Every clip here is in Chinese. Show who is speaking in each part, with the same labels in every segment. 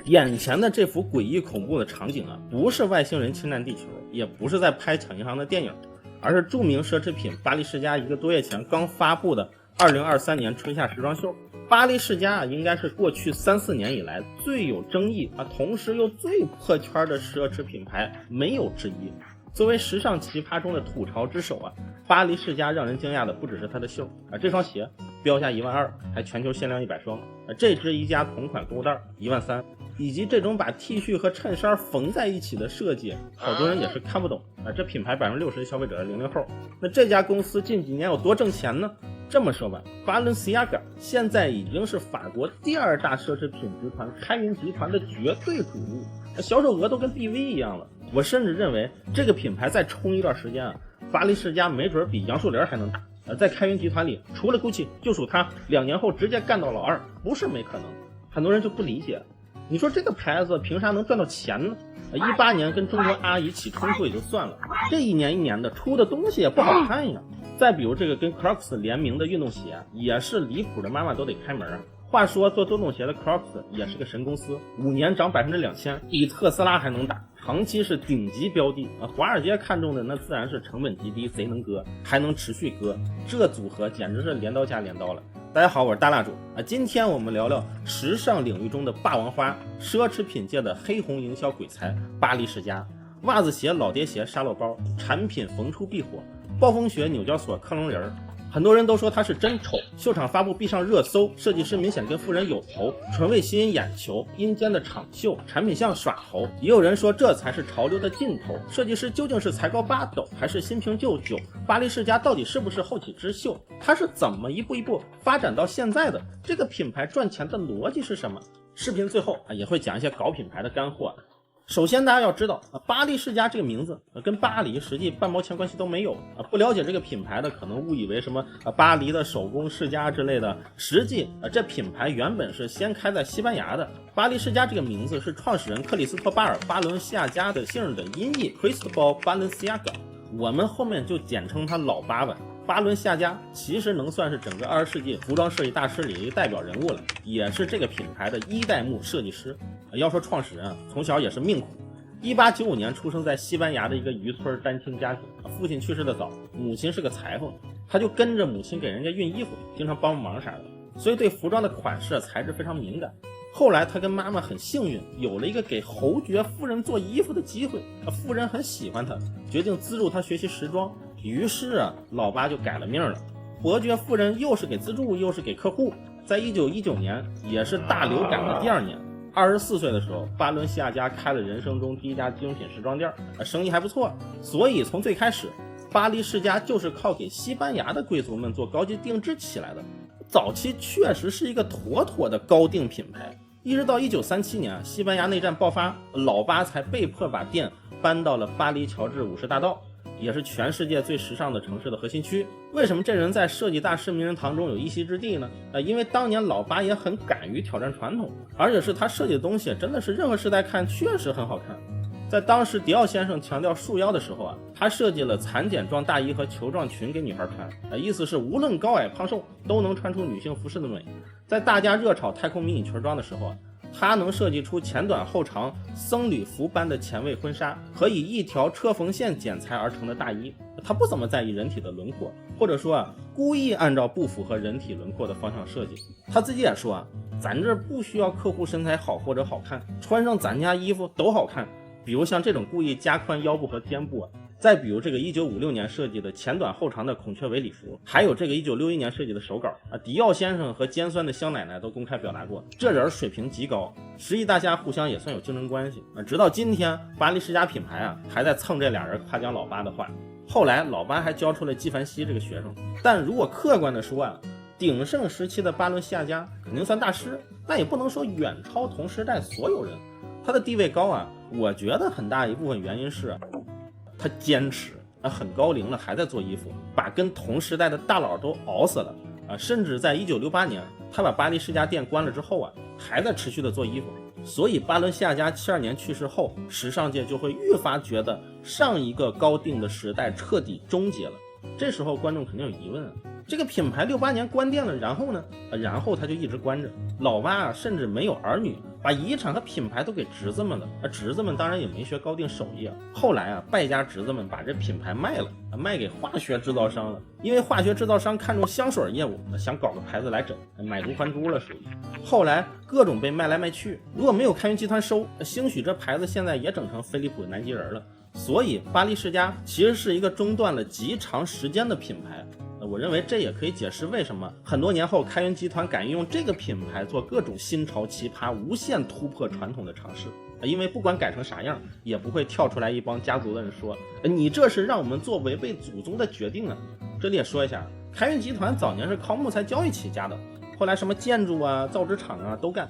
Speaker 1: 眼前的这幅诡异恐怖的场景啊，不是外星人侵占地球，也不是在拍抢银行的电影，而是著名奢侈品巴黎世家1个多月前刚发布的2023年春夏时装秀。巴黎世家应该是过去3-4年以来最有争议同时又最破圈的奢侈品牌，没有之一。作为时尚奇葩中的吐槽之首巴黎世家让人惊讶的不只是它的秀这双鞋标价12000，还全球限量100双这只宜家同款购物袋13000，以及这种把 T 恤和衬衫缝在一起的设计，好多人也是看不懂这品牌60%的消费者是00后。那这家公司近几年有多挣钱呢？这么说吧，巴伦西亚嘎现在已经是法国第2大奢侈品集团开云集团的绝对主力，销售额都跟 BV 一样了。我甚至认为这个品牌再冲一段时间巴黎世家没准比杨树林还能打。在开云集团里，除了 GUCCI 就属他2年后直接干到老2，不是没可能。很多人就不理解，你说这个牌子凭啥能赚到钱呢？18年跟中国阿姨起冲突也就算了，这一年一年的出的东西也不好看呀。再比如这个跟 Crocs 联名的运动鞋，也是离谱的妈妈都得开门话说做运动鞋的 Crocs 也是个神公司，5年涨2000%，比特斯拉还能打，长期是顶级标的华尔街看中的那自然是成本极低，贼能割，还能持续割，这组合简直是镰刀加镰刀了。大家好，我是大蜡烛今天我们聊聊时尚领域中的霸王花，奢侈品界的黑红营销鬼才巴黎世家。袜子鞋、老爹鞋、沙漏包，产品逢出必火，暴风雪、纽交所、克隆人，很多人都说它是真丑，秀场发布必上热搜，设计师明显跟富人有头，纯为吸引眼球，阴间的场秀，产品像耍猴。也有人说这才是潮流的尽头，设计师究竟是才高8斗还是新瓶旧酒？巴黎世家到底是不是后起之秀？它是怎么一步一步发展到现在的？这个品牌赚钱的逻辑是什么？视频最后也会讲一些搞品牌的干货。首先大家要知道巴黎世家这个名字跟巴黎实际半毛钱关系都没有不了解这个品牌的可能误以为什么巴黎的手工世家之类的，实际这品牌原本是先开在西班牙的。巴黎世家这个名字是创始人克里斯托巴尔·巴伦西亚加的姓的音译 Cristobal Balenciaga， 我们后面就简称他老巴吧。巴伦西亚加其实能算是整个20世纪服装设计大师里一个代表人物了，也是这个品牌的1代目设计师。要说创始人从小也是命苦，1895年出生在西班牙的一个渔村单亲家庭，父亲去世的早，母亲是个裁缝，他就跟着母亲给人家熨衣服，经常帮忙啥的，所以对服装的款式材质非常敏感。后来他跟妈妈很幸运，有了一个给侯爵夫人做衣服的机会，夫人很喜欢他，决定资助他学习时装。于是老巴就改了命了，伯爵夫人又是给资助又是给客户。在1919年，也是大流感的第2年，24岁的时候，巴伦西亚加开了人生中第1家精品时装店，生意还不错。所以从最开始，巴黎世家就是靠给西班牙的贵族们做高级定制起来的。早期确实是一个妥妥的高定品牌，一直到1937年，西班牙内战爆发，老巴才被迫把店搬到了巴黎乔治50大道，也是全世界最时尚的城市的核心区。为什么这人在设计大师名人堂中有一席之地呢？因为当年老巴也很敢于挑战传统，而且是他设计的东西真的是任何时代看确实很好看。在当时迪奥先生强调束腰的时候他设计了蚕茧状大衣和球状裙给女孩穿，意思是无论高矮胖瘦都能穿出女性服饰的美。在大家热炒太空迷你裙装的时候他能设计出前短后长僧侣服般的前卫婚纱和以一条车缝线剪裁而成的大衣。他不怎么在意人体的轮廓，或者说故意按照不符合人体轮廓的方向设计。他自己也说咱这不需要客户身材好或者好看，穿上咱家衣服都好看。比如像这种故意加宽腰部和肩部再比如这个1956年设计的前短后长的孔雀尾礼服，还有这个1961年设计的手稿迪奥先生和尖酸的香奶奶都公开表达过，这人水平极高，实际大家互相也算有竞争关系直到今天，巴黎世家品牌还在蹭这俩人夸奖老巴的话。后来老巴还教出了纪梵希这个学生，但如果客观的说鼎盛时期的巴伦西亚加肯定算大师，但也不能说远超同时代所有人。他的地位高我觉得很大一部分原因是他坚持很高龄了还在做衣服，把跟同时代的大佬都熬死了甚至在1968年他把巴黎世家店关了之后还在持续的做衣服。所以巴伦西亚加72年去世后，时尚界就会愈发觉得上一个高定的时代彻底终结了。这时候观众肯定有疑问啊，这个品牌68年关店了，然后呢？然后他就一直关着。老爸啊，甚至没有儿女，把遗产和品牌都给侄子们了。侄子们当然也没学高定手艺啊。后来啊，败家侄子们把这品牌卖了，卖给化学制造商了。因为化学制造商看中香水业务，想搞个牌子来整，买椟还珠了属于。后来各种被卖来卖去，如果没有开云集团收，兴许这牌子现在也整成飞利浦南极人了。所以巴黎世家其实是一个中断了极长时间的品牌。我认为这也可以解释为什么很多年后开云集团敢于用这个品牌做各种新潮奇葩无限突破传统的尝试。因为不管改成啥样，也不会跳出来一帮家族的人说你这是让我们做违背祖宗的决定啊。这里也说一下，开云集团早年是靠木材交易起家的，后来什么建筑啊造纸厂啊都干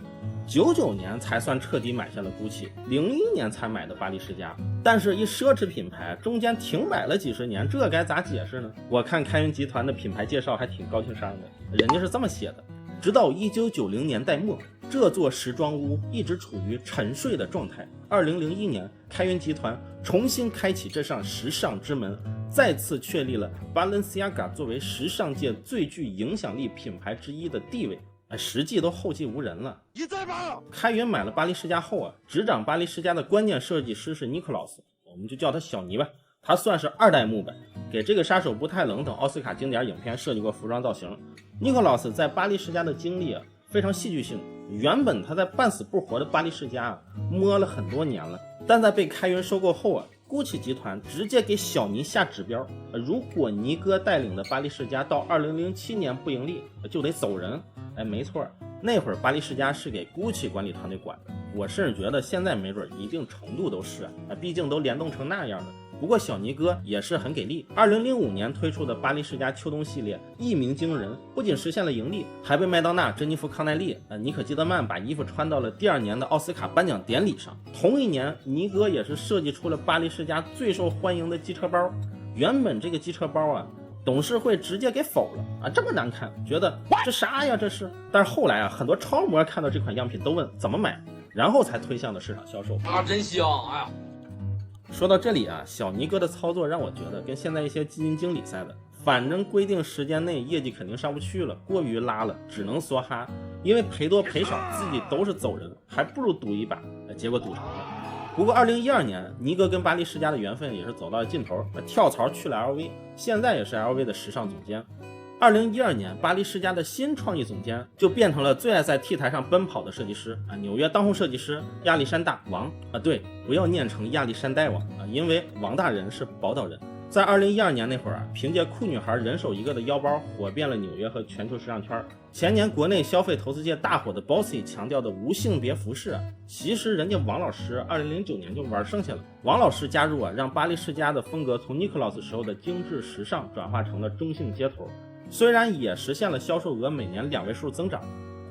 Speaker 1: ，99年才算彻底买下了GUCCI，01年才买的巴黎世家。但是一奢侈品牌中间停摆了几十年，这该咋解释呢？我看开云集团的品牌介绍还挺高情商的，人家是这么写的：直到1990年代末，这座时装屋一直处于沉睡的状态。2001年，开云集团重新开启这扇时尚之门，再次确立了 Balenciaga 作为时尚界最具影响力品牌之一的地位。实际都后继无人了。你在吗？开云买了巴黎世家后啊，执掌巴黎世家的关键设计师是尼克劳斯，我们就叫他小尼吧。他算是2代目吧，给这个杀手不太冷等奥斯卡经典影片设计过服装造型。尼克劳斯在巴黎世家的经历啊，非常戏剧性。原本他在半死不活的巴黎世家啊，摸了很多年了，但在被开云收购后啊，GUCCI 集团直接给小尼下指标，如果尼哥带领的巴黎世家到2007年不盈利，就得走人。没错，那会儿巴黎世家是给 GUCCI 管理团队管的，我甚至觉得现在没准一定程度都是毕竟都联动成那样的。不过小尼哥也是很给力，2005年推出的巴黎世家秋冬系列一鸣惊人，不仅实现了盈利，还被麦当娜、珍妮弗康奈利、妮可基德曼把衣服穿到了第2年的奥斯卡颁奖典礼上。同一年，尼哥也是设计出了巴黎世家最受欢迎的机车包。原本这个机车包啊，董事会直接给否了这么难看，觉得这啥呀这是。但是后来很多超模看到这款样品都问怎么买，然后才推向了市场销售
Speaker 2: 真香。
Speaker 1: 说到这里小尼哥的操作让我觉得跟现在一些基金经理似的，反正规定时间内业绩肯定上不去了，过于拉了只能梭哈，因为赔多赔少自己都是走人，还不如赌一把，结果赌成了。不过2012年，尼哥跟巴黎世家的缘分也是走到了尽头，跳槽去了 LV， 现在也是 LV 的时尚总监。2012年，巴黎世家的新创意总监就变成了最爱在 T 台上奔跑的设计师纽约当红设计师亚历山大王对，不要念成亚历山大王因为王大人是宝岛人。在2012年那会儿凭借酷女孩人手一个的腰包火遍了纽约和全球时尚圈。前年国内消费投资界大火的 Bossy 强调的无性别服饰其实人家王老师2009年就玩剩下了。王老师加入让巴黎世家的风格从尼克劳斯时候的精致时尚转化成了中性街头。虽然也实现了销售额每年2位数增长，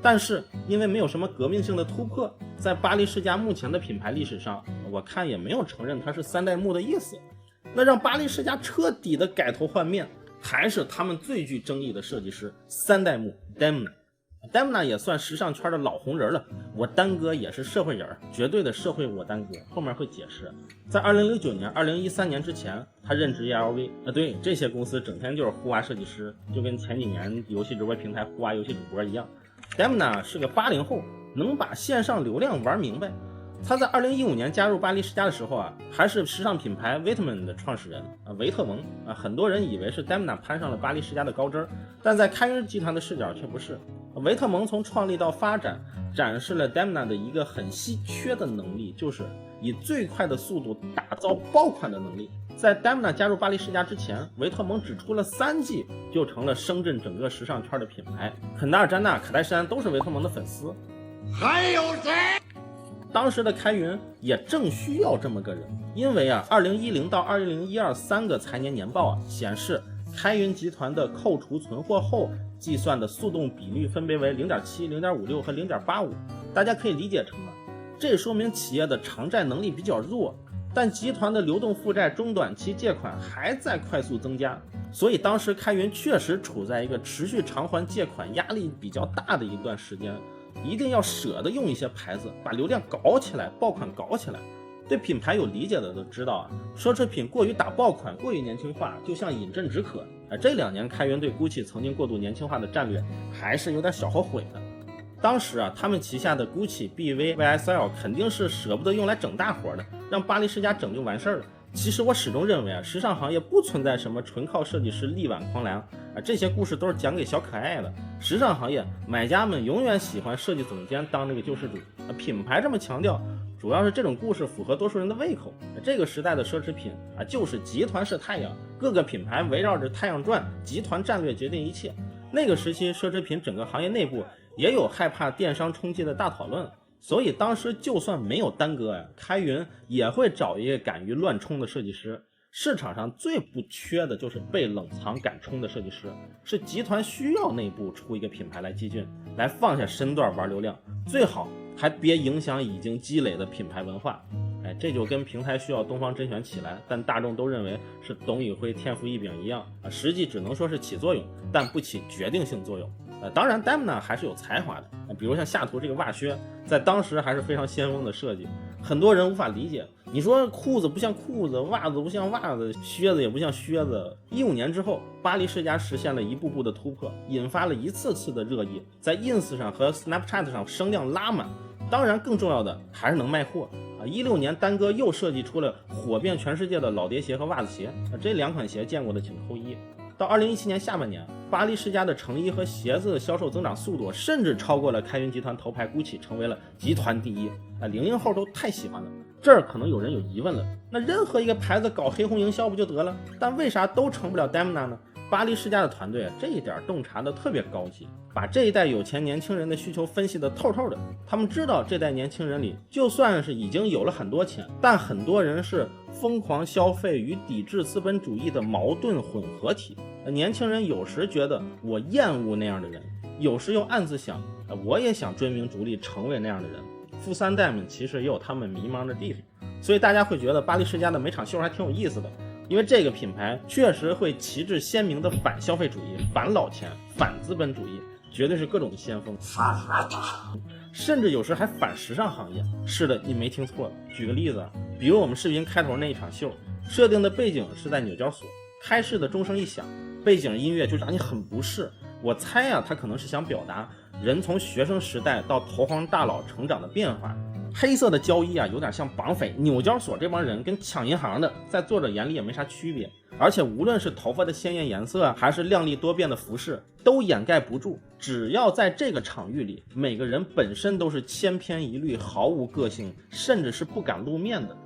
Speaker 1: 但是因为没有什么革命性的突破，在巴黎世家目前的品牌历史上，我看也没有承认它是3代目的意思。那让巴黎世家彻底的改头换面，还是他们最具争议的设计师3代目 Demna 也算时尚圈的老红人了。我丹哥也是社会人，绝对的社会我丹哥，后面会解释。在2009年、2013年之前，他任职 LV。对，这些公司整天就是呼哇设计师，就跟前几年游戏直播平台呼哇游戏主播一样。Demna 是个80后，能把线上流量玩明白。他在2015年加入巴黎世家的时候还是时尚品牌维特蒙的创始人维特蒙很多人以为是 Demna 攀上了巴黎世家的高枝，但在开云集团的视角却不是。维特蒙从创立到发展，展示了 Demna 的一个很稀缺的能力，就是以最快的速度打造爆款的能力。在 Demna 加入巴黎世家之前，维特蒙只出了3季就成了声震整个时尚圈的品牌。肯达尔詹娜、卡戴珊都是维特蒙的粉丝。
Speaker 2: 还有谁？
Speaker 1: 当时的开云也正需要这么个人，因为2010到2012 3个财年年报显示，开云集团的扣除存货后计算的速动比率分别为 0.7、0.56 和 0.85。 大家可以理解成这说明企业的偿债能力比较弱，但集团的流动负债中短期借款还在快速增加，所以当时开云确实处在一个持续偿还借款压力比较大的一段时间，一定要舍得用一些牌子把流量搞起来，爆款搞起来。对品牌有理解的都知道啊，奢侈品过于打爆款，过于年轻化，就像饮鸩止渴。这2年开源对 GUCCI 曾经过度年轻化的战略，还是有点小后悔的。当时啊，他们旗下的 GUCCI、BV、YSL 肯定是舍不得用来整大活的，让巴黎世家整就完事儿了。其实我始终认为啊，时尚行业不存在什么纯靠设计师力挽狂澜啊，这些故事都是讲给小可爱的。时尚行业买家们永远喜欢设计总监当这个救世主啊，品牌这么强调，主要是这种故事符合多数人的胃口。这个时代的奢侈品啊，就是集团式太阳，各个品牌围绕着太阳转，集团战略决定一切。那个时期，奢侈品整个行业内部也有害怕电商冲击的大讨论。所以当时就算没有耽搁呀，开云也会找一个敢于乱冲的设计师。市场上最不缺的就是被冷藏敢冲的设计师，是集团需要内部出一个品牌来激进，来放下身段玩流量，最好还别影响已经积累的品牌文化。这就跟平台需要东方甄选起来，但大众都认为是董宇辉天赋异禀一样啊，实际只能说是起作用，但不起决定性作用。当然 Demna 还是有才华的，比如像下图这个袜靴，在当时还是非常先锋的设计，很多人无法理解。你说裤子不像裤子，袜子不像袜子，靴子也不像靴子。15年之后，巴黎世家实现了一步步的突破，引发了一次次的热议，在 Ins 上和 Snapchat 上声量拉满。当然更重要的还是能卖货啊！16年丹哥又设计出了火遍全世界的老爹鞋和袜子鞋，这2款鞋见过的请扣一。到2017年下半年，巴黎世家的成衣和鞋子的销售增长速度甚至超过了开云集团头牌 GUCCI， 成为了集团第一。00后都太喜欢了。这儿可能有人有疑问了，那任何一个牌子搞黑红营销不就得了？但为啥都成不了 Demna 呢？巴黎世家的团队这一点洞察的特别高级，把这一代有钱年轻人的需求分析的透透的。他们知道这代年轻人里，就算是已经有了很多钱，但很多人是疯狂消费与抵制资本主义的矛盾混合体。年轻人有时觉得我厌恶那样的人，有时又暗自想，我也想追名逐利成为那样的人。富3代们其实也有他们迷茫的地方，所以大家会觉得巴黎世家的每场秀还挺有意思的。因为这个品牌确实会旗帜鲜明的反消费主义、反老钱、反资本主义，绝对是各种先锋，甚至有时还反时尚行业。是的，你没听错。举个例子，比如我们视频开头那一场秀，设定的背景是在纽交所，开市的钟声一响，背景音乐就让你很不适。我猜啊，他可能是想表达人从学生时代到投行大佬成长的变化。黑色的交易啊，有点像绑匪。纽交所这帮人跟抢银行的，在作者眼里也没啥区别。而且无论是头发的鲜艳颜色还是亮丽多变的服饰，都掩盖不住。只要在这个场域里，每个人本身都是千篇一律，毫无个性，甚至是不敢露面的。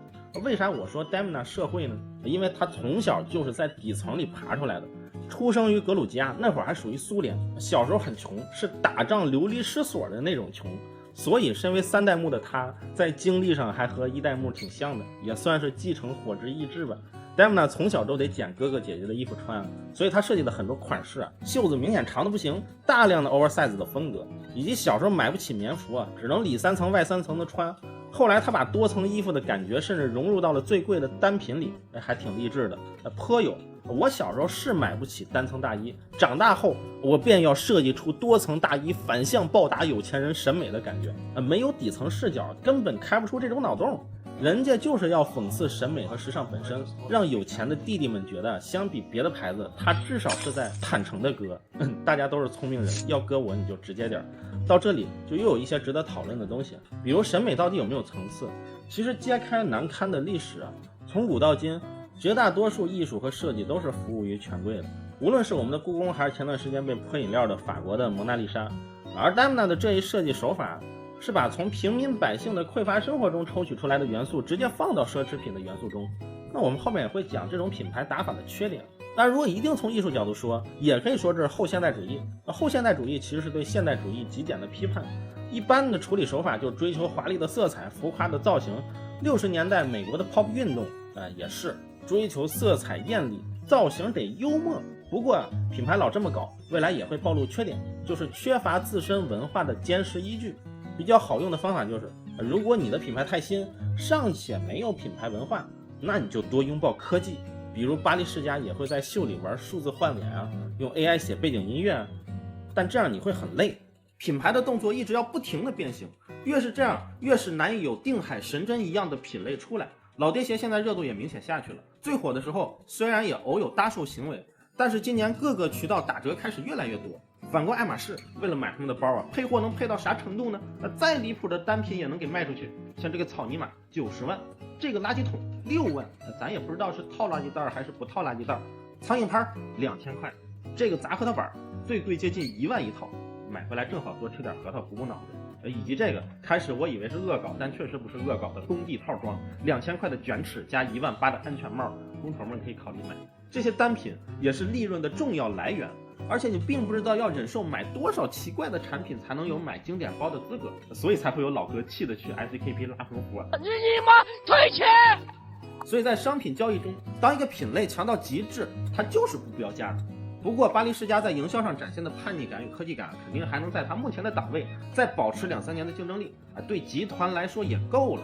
Speaker 1: 为啥我说 Demna 社会呢？因为他从小就是在底层里爬出来的。出生于格鲁吉亚，那会儿还属于苏联，小时候很穷，是打仗流离失所的那种穷。所以身为3代目的他，在经历上还和1代目挺像的，也算是继承火之意志吧。Demna 从小都得捡哥哥姐姐的衣服穿，所以他设计的很多款式啊，袖子明显长的不行，大量的 oversize 的风格，以及小时候买不起棉服啊，只能里3层外3层的穿。后来他把多层衣服的感觉甚至融入到了最贵的单品里，还挺励志的，颇有。我小时候是买不起单层大衣，长大后我便要设计出多层大衣，反向报答有钱人审美的感觉。没有底层视角，根本开不出这种脑洞。人家就是要讽刺审美和时尚本身，让有钱的弟弟们觉得，相比别的牌子，他至少是在坦诚的割。大家都是聪明人，要割我你就直接点。到这里就又有一些值得讨论的东西，比如审美到底有没有层次？其实揭开难堪的历史啊，从古到今，绝大多数艺术和设计都是服务于权贵的。无论是我们的故宫，还是前段时间被泼饮料的法国的蒙娜丽莎。而 Demna 的这一设计手法，是把从平民百姓的匮乏生活中抽取出来的元素直接放到奢侈品的元素中。那我们后面也会讲这种品牌打法的缺点。但如果一定从艺术角度说，也可以说这是后现代主义。后现代主义其实是对现代主义极简的批判。一般的处理手法就追求华丽的色彩、浮夸的造型。60年代美国的 pop 运动也是追求色彩艳丽，造型得幽默。不过品牌老这么搞，未来也会暴露缺点，就是缺乏自身文化的坚实依据。比较好用的方法就是，如果你的品牌太新，尚且没有品牌文化，那你就多拥抱科技。比如巴黎世家也会在秀里玩数字换脸啊，用 AI 写背景音乐啊，但这样你会很累。品牌的动作一直要不停的变形，越是这样，越是难以有定海神针一样的品类出来。老爹鞋现在热度也明显下去了，最火的时候虽然也偶有搭售行为，但是今年各个渠道打折开始越来越多。反观爱马仕，为了买他们的包啊，配货能配到啥程度呢？再离谱的单品也能给卖出去，像这个草泥马90万，这个垃圾桶6万，咱也不知道是套垃圾袋还是不套垃圾袋。苍蝇拍2000块，这个砸核桃板最贵接近1万一套，买回来正好多吃点核桃补补脑子。以及这个开始我以为是恶搞，但确实不是恶搞的工地套装，2000块的卷尺加18000的安全帽，工头们可以考虑买。这些单品也是利润的重要来源，而且你并不知道要忍受买多少奇怪的产品才能有买经典包的资格，所以才会有老哥气得去 SCKP 拉横幅啊！你妈退钱！所以在商品交易中，当一个品类强到极致，它就是不标价的。不过巴黎世家在营销上展现的叛逆感与科技感，肯定还能在它目前的档位再保持2-3年的竞争力，对集团来说也够了。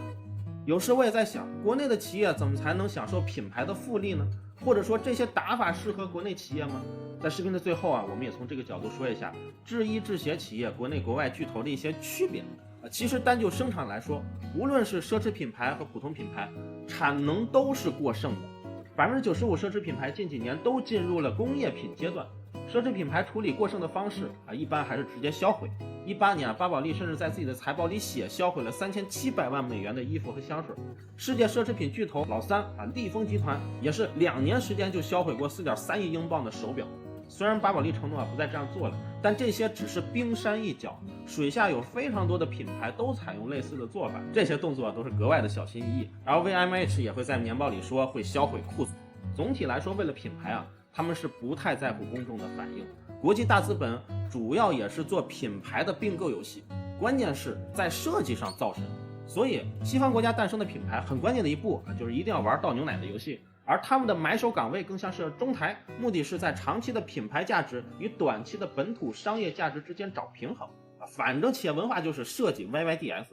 Speaker 1: 有时我也在想，国内的企业怎么才能享受品牌的复利呢？或者说这些打法适合国内企业吗？在视频的最后啊，我们也从这个角度说一下制衣制鞋企业国内国外巨头的一些区别。其实单就生产来说，无论是奢侈品牌和普通品牌，产能都是过剩的。95%奢侈品牌近几年都进入了工业品阶段。奢侈品牌处理过剩的方式一般还是直接销毁。18年巴宝莉甚至在自己的财报里写销毁了3700万美元的衣服和香水。世界奢侈品巨头老三利丰集团也是2年时间就销毁过4.3亿英镑的手表。虽然巴宝莉承诺不再这样做了，但这些只是冰山一角，水下有非常多的品牌都采用类似的做法，这些动作都是格外的小心翼翼。LVMH 也会在年报里说会销毁库存。总体来说，为了品牌他们是不太在乎公众的反应。国际大资本主要也是做品牌的并购游戏，关键是在设计上造神。所以西方国家诞生的品牌很关键的一步就是一定要玩倒牛奶的游戏，而他们的买手岗位更像是中台，目的是在长期的品牌价值与短期的本土商业价值之间找平衡。反正企业文化就是设计 YYDS，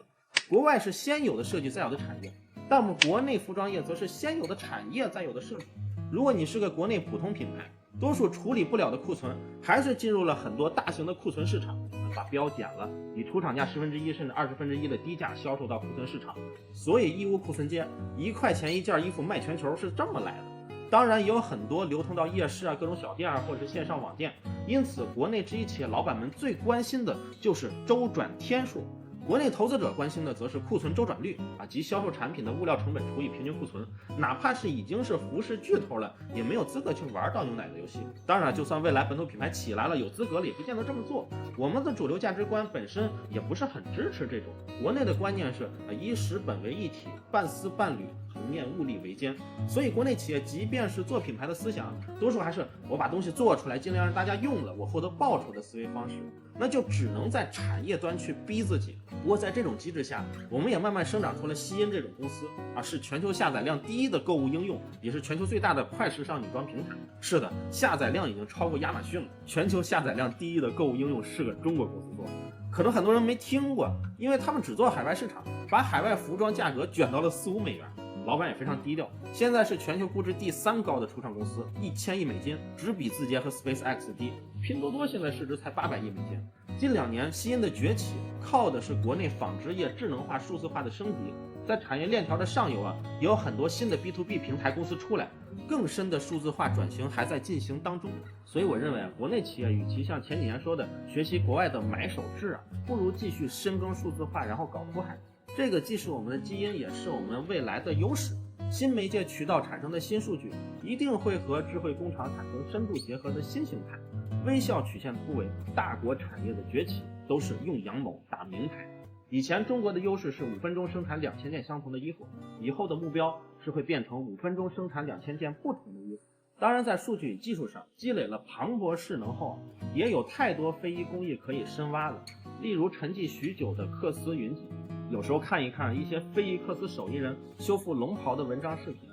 Speaker 1: 国外是先有的设计再有的产业，但我们国内服装业则是先有的产业再有的设计。如果你是个国内普通品牌，多数处理不了的库存还是进入了很多大型的库存市场，把标减了，以出厂价1/10甚至1/20的低价销售到库存市场。所以义乌库存街1块钱一件衣服卖全球是这么来的。当然也有很多流通到夜市各种小店或者是线上网店。因此国内制衣企业老板们最关心的就是周转天数，国内投资者关心的则是库存周转率及销售产品的物料成本除以平均库存。哪怕是已经是服饰巨头了，也没有资格去玩倒牛奶的游戏。当然就算未来本土品牌起来了，有资格了也不见得这么做。我们的主流价值观本身也不是很支持这种。国内的观念是以使本为一体，半丝半缕，横面物力为艰。所以国内企业即便是做品牌的思想，多数还是我把东西做出来，尽量让大家用了，我获得报酬的思维方式。那就只能在产业端去逼自己。不过在这种机制下，我们也慢慢生长出了西音这种公司是全球下载量第一的购物应用，也是全球最大的快时尚女装平台。是的，下载量已经超过亚马逊了。全球下载量第一的购物应用是个中国公司做的，可能很多人没听过，因为他们只做海外市场，把海外服装价格卷到了4-5美元。老板也非常低调，现在是全球估值第3高的初创公司，1000亿美金，只比字节和 SpaceX 低。拼多多现在市值才800亿美金。近2年西音的崛起靠的是国内纺织业智能化数字化的升级，在产业链条的上游也有很多新的 B2B 平台公司出来，更深的数字化转型还在进行当中。所以我认为国内企业与其像前几年说的学习国外的买手制不如继续深耕数字化，然后搞出海。这个既是我们的基因，也是我们未来的优势。新媒介渠道产生的新数据一定会和智慧工厂产生深度结合的新形态。微笑曲线突围，大国产业的崛起都是用阳谋打名牌。以前中国的优势是5分钟生产2000件相同的衣服，以后的目标是会变成5分钟生产2000件不同的衣服。当然在数据与技术上积累了磅礴势能后，也有太多非遗工艺可以深挖了。例如沉寂许久的缂丝云锦，有时候看一看一些非遗缂丝手艺人修复龙袍的文章视频，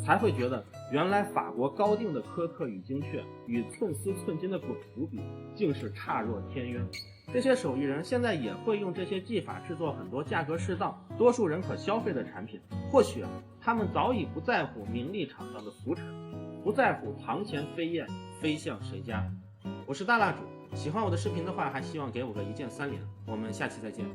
Speaker 1: 才会觉得原来法国高定的苛刻与精确与寸丝寸金的滚幅比，竟是差若天渊。这些手艺人现在也会用这些技法制作很多价格适当、多数人可消费的产品。或许他们早已不在乎名利场上的浮沉，不在乎堂前飞燕飞向谁家。我是大蜡主，喜欢我的视频的话，还希望给我个一键3连。我们下期再见。